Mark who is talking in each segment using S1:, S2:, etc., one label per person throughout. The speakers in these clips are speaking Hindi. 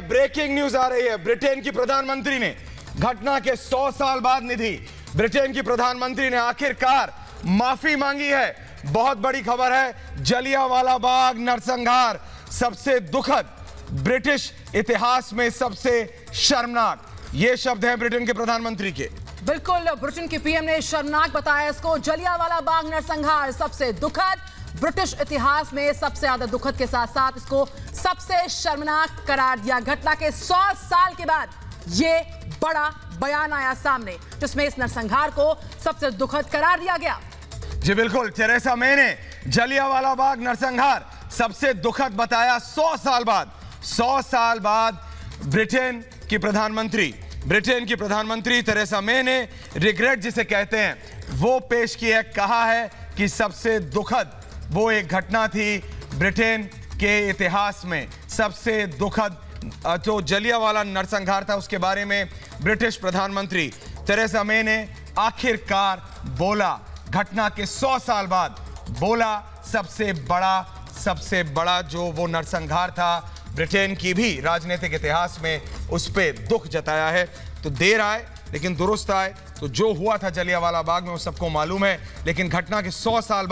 S1: है, ब्रेकिंग न्यूज आ रही है। ब्रिटेन की प्रधानमंत्री ने घटना के 100 साल बाद निधि, ब्रिटेन की प्रधानमंत्री ने आखिरकार माफी मांगी है। बहुत बड़ी खबर है, जलियांवाला बाग नरसंहार सबसे दुखद, ब्रिटिश इतिहास में सबसे शर्मनाक, ये शब्द हैं ब्रिटेन के प्रधानमंत्री के।
S2: बिल्कुल, ब्रिटेन के पीएम ने शर्मनाक बताया इसको। जलियांवाला बाग नरसंहार सबसे दुखद, ब्रिटिश इतिहास में सबसे ज्यादा दुखद के साथ साथ इसको सबसे शर्मनाक करार दिया। घटना के 100 साल के बाद ये बड़ा बयान आया सामने, जिसमें इस नरसंहार को सबसे दुखद करार दिया गया।
S1: जी बिल्कुल, थेरेसा मे ने जलियांवाला बाग नरसंहार सबसे दुखद बताया। 100 साल बाद ब्रिटेन की प्रधानमंत्री थेरेसा मे ने रिग्रेट जिसे कहते हैं वो पेश किया। कहा है कि सबसे दुखद वो एक घटना थी ब्रिटेन के इतिहास में, सबसे दुखद जो जलियांवाला नरसंहार था उसके बारे में ब्रिटिश प्रधानमंत्री थेरेसा मे ने आखिरकार बोला। घटना के 100 साल बाद बोला सबसे बड़ा जो वो नरसंहार था ब्रिटेन की भी राजनीतिक इतिहास में, उस पे दुख जताया है। तो देर आए लेकिन दुरुस्त आए। तो जो हुआ था जलियांवाला बाग में वो सबको मालूम है, लेकिन घटना के 100 साल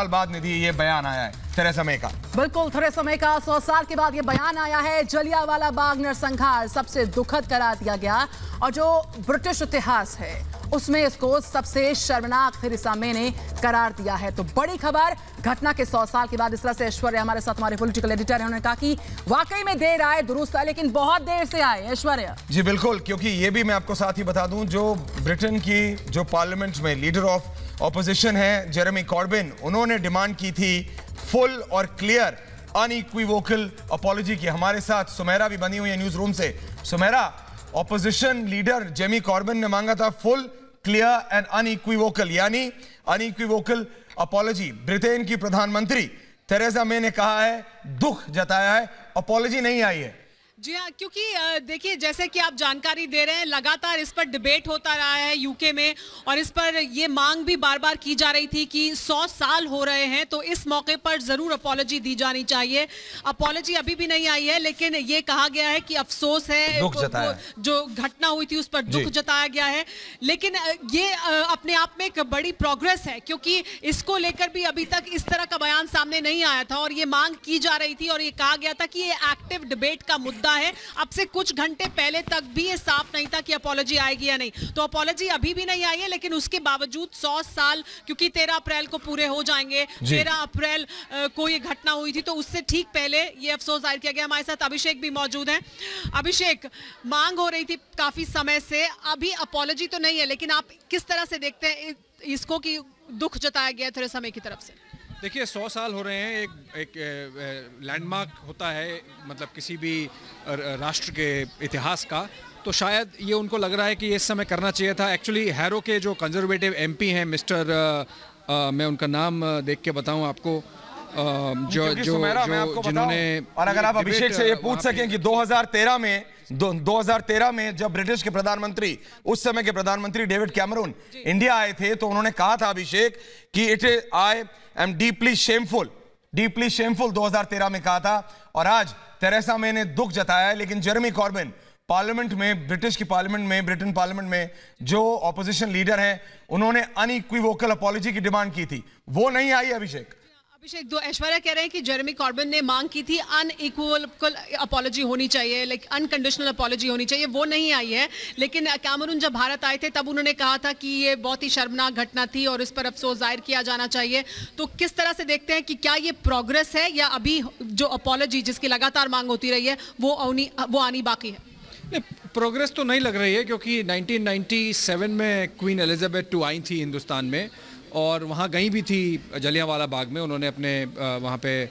S1: बाद निधि ये बयान आया है थेरेसा मे का।
S2: बिल्कुल, थेरेसा मे का 100 साल के बाद ये बयान आया है। जलियांवाला बाग नरसंहार सबसे दुखद करार दिया गया और जो ब्रिटिश इतिहास है उसमें इसको सबसे शर्मनाक थेरेसा मे ने करार दिया है। तो बड़ी खबर, घटना के 100 साल के बाद इस तरह से ऐश्वर्या हमारे साथ, हमारे पॉलिटिकल एडिटर हैं, उन्होंने कहा कि वाकई में देर आए दुरुस्त आए, लेकिन बहुत देर से आए। ऐश्वर्या
S1: जी बिल्कुल, क्योंकि ये भी मैं आपको साथ ही बता दूं, जो ब्रिटेन की जो पार्लियामेंट में लीडर ऑफ ऑपोजिशन है जेरेमी कॉर्बिन, उन्होंने डिमांड की थी फुल और क्लियर अनइक्विवोकल अपॉलॉजी की। हमारे साथ सुमेरा भी बनी हुई है न्यूज रूम से। Sumera, opposition leader Jeremy Corbyn ने मांगा था फुल, क्लियर एंड अनइक्विवोकल, यानी अनइक्विवोकल अपॉलॉजी। ब्रिटेन की प्रधानमंत्री थेरेसा मे ने कहा है, दुख जताया है, अपॉलॉजी नहीं आई है।
S3: जी हाँ, क्योंकि देखिए जैसे कि आप जानकारी दे रहे हैं, लगातार इस पर डिबेट होता रहा है यूके में, और इस पर ये मांग भी बार बार की जा रही थी कि 100 साल हो रहे हैं तो इस मौके पर जरूर अपॉलॉजी दी जानी चाहिए। अपॉलॉजी अभी भी नहीं आई है, लेकिन ये कहा गया है कि अफसोस है, जो घटना हुई थी उस पर दुख जताया गया है। लेकिन ये अपने आप में एक बड़ी प्रोग्रेस है, क्योंकि इसको लेकर भी अभी तक इस तरह का बयान सामने नहीं आया था और ये मांग की जा रही थी और ये कहा गया था कि ये एक्टिव डिबेट का मुद्दा है। अब से कुछ घंटे पहले तक भी ये साफ नहीं था कि अपॉलॉजी आएगी या नहीं। तो अपॉलॉजी अभी भी नहीं आई है, लेकिन उसके बावजूद 100 साल, क्योंकि 13 अप्रैल को पूरे हो जाएंगे, 13 अप्रैल को ये घटना हुई थी, तो उससे ठीक पहले ये अफसोस जाहिर किया गया। हमारे साथ अभिषेक भी मौजूद हैं। अभिषेक, मांग हो रही थी काफी समय से, अभी अपॉलॉजी तो नहीं है, लेकिन आप किस तरह से देखते हैं इसको कि दुख जताया गया थेरेसा मे की तरफ से?
S4: देखिए, 100 साल हो रहे हैं, एक लैंडमार्क होता है मतलब किसी भी राष्ट्र के इतिहास का, तो शायद ये उनको लग रहा है कि इस समय करना चाहिए था। एक्चुअली हैरो के जो कंजर्वेटिव एमपी हैं, मैं उनका नाम देख के बताऊं आपको, जिन्होंने,
S1: और अगर आप अभिषेक से ये पूछ सकें कि 2013 में जब ब्रिटिश के प्रधानमंत्री, उस समय के प्रधानमंत्री डेविड कैमरून इंडिया आए थे, तो उन्होंने कहा था अभिषेक कि आई एम डीपली शेमफुल 2013 में कहा था। और आज थेरेसा मे ने दुख जताया है, लेकिन जेरेमी कॉर्बिन पार्लियामेंट में, ब्रिटिश की पार्लियामेंट में, ब्रिटेन पार्लियामेंट में जो ऑपोजिशन लीडर हैं, उन्होंने अनइक्विवोकल अपॉलॉजी की डिमांड की थी, वो नहीं आई। अभिषेक,
S3: दो ऐश्वर्या कह रहे हैं कि जेरेमी कॉर्बिन ने मांग की थी अनइक्विवोकल अपॉलॉजी होनी चाहिए, लाइक अनकंडीशनल अपॉलॉजी होनी चाहिए, वो नहीं आई है। लेकिन कैमरून जब भारत आए थे तब उन्होंने कहा था कि ये बहुत ही शर्मनाक घटना थी और इस पर अफसोस जाहिर किया जाना चाहिए। तो किस तरह से देखते हैं कि क्या ये प्रोग्रेस है या अभी जो अपॉलॉजी जिसकी लगातार मांग होती रही है वो आनी बाकी है?
S4: प्रोग्रेस तो नहीं लग रही है, क्योंकि 1997 में क्वीन एलिजाबेथ II आई थी हिंदुस्तान में और वहाँ गई भी थी जलियांवाला बाग में। उन्होंने अपने वहाँ पे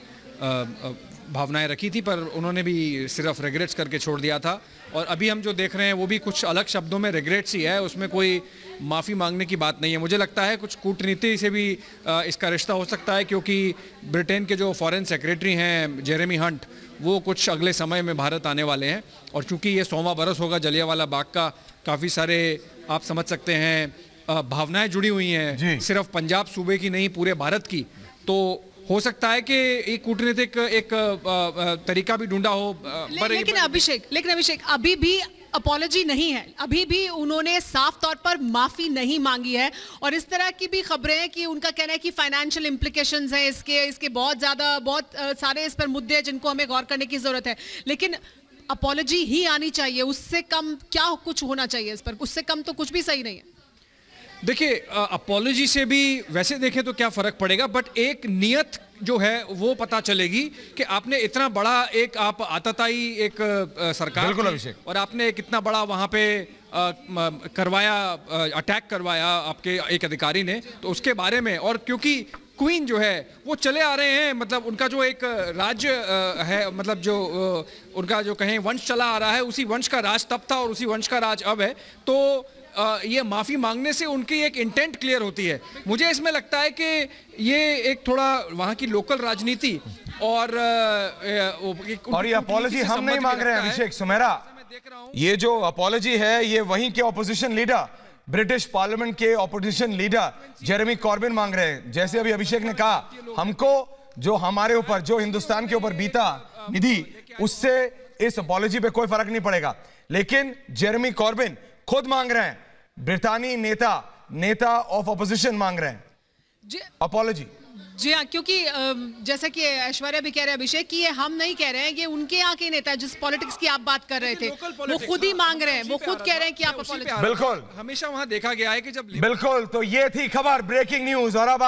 S4: भावनाएं रखी थी, पर उन्होंने भी सिर्फ रिग्रेट्स करके छोड़ दिया था। और अभी हम जो देख रहे हैं वो भी कुछ अलग शब्दों में रिग्रेट्स ही है, उसमें कोई माफ़ी मांगने की बात नहीं है। मुझे लगता है कुछ कूटनीति से भी इसका रिश्ता हो सकता है, क्योंकि ब्रिटेन के जो फॉरेन सेक्रेटरी हैं जेरेमी हंट, वो कुछ अगले समय में भारत आने वाले हैं। और चूँकि ये 100वां बरस होगा जलियांवाला बाग का, काफ़ी सारे आप समझ सकते हैं भावनाएं जुड़ी हुई हैं, सिर्फ पंजाब सूबे की नहीं पूरे भारत की। तो हो सकता है कि एक कूटनीतिक एक तरीका भी ढूंढा हो।
S3: लेकिन अभिषेक अभी भी अपॉलॉजी नहीं है, अभी भी उन्होंने साफ तौर पर माफी नहीं मांगी है। और इस तरह की भी खबरें हैं कि उनका कहना है कि फाइनेंशियल इंप्लीकेशंस हैं इसके बहुत सारे इस पर मुद्दे हैं जिनको हमें गौर करने की जरूरत है। लेकिन अपॉलॉजी ही आनी चाहिए, उससे कम क्या कुछ होना चाहिए इस पर? उससे कम तो कुछ भी सही नहीं है।
S4: देखिए, अपॉलॉजी से भी वैसे देखें तो क्या फर्क पड़ेगा, बट एक नियत जो है वो पता चलेगी कि आपने इतना बड़ा एक आप आतताई एक सरकार,
S1: बिल्कुल अभिषेक,
S4: और आपने कितना बड़ा वहां पे करवाया, अटैक करवाया आपके एक अधिकारी ने, तो उसके बारे में। और क्योंकि क्वीन जो है वो चले आ रहे हैं, मतलब उनका जो एक राज्य है, मतलब जो उनका जो कहें वंश चला आ रहा है, उसी वंश का राज तब था और उसी वंश का राज अब है। तो ये माफी मांगने से उनकी एक इंटेंट क्लियर होती है। मुझे इसमें लगता है कि ये एक थोड़ा वहां की लोकल राजनीति और
S1: ये अपॉलॉजी हम नहीं मांग रहे हैं अभिषेक सुमेरा, ये जो अपॉलॉजी है ये वहीं के ऑपोजिशन लीडर, ब्रिटिश पार्लियामेंट के ऑपोजिशन लीडर जेरेमी कॉर्बिन मांग रहे हैं। जैसे अभी अभिषेक ने कहा, हमको जो हमारे ऊपर, जो हिंदुस्तान के ऊपर बीता निधि, उससे इस अपॉलॉजी पे कोई फर्क नहीं पड़ेगा। लेकिन जेरेमी कॉर्बिन खुद मांग रहे हैं, ब्रितानी नेता ऑफ ऑपोजिशन मांग रहे हैं अपॉलॉजी।
S3: जी हाँ, क्योंकि जैसा कि ऐश्वर्या भी कह रहे हैं अभिषेक कि ये हम नहीं कह रहे हैं, ये उनके यहाँ के नेता जिस पॉलिटिक्स की आप बात कर रहे थे वो खुद ही मांग रहे हैं, वो खुद कह रहे हैं कि आप अपॉलॉजी।
S1: बिल्कुल,
S4: हमेशा वहां देखा गया है कि जब
S1: बिल्कुल। तो ये थी खबर, ब्रेकिंग न्यूज। और अब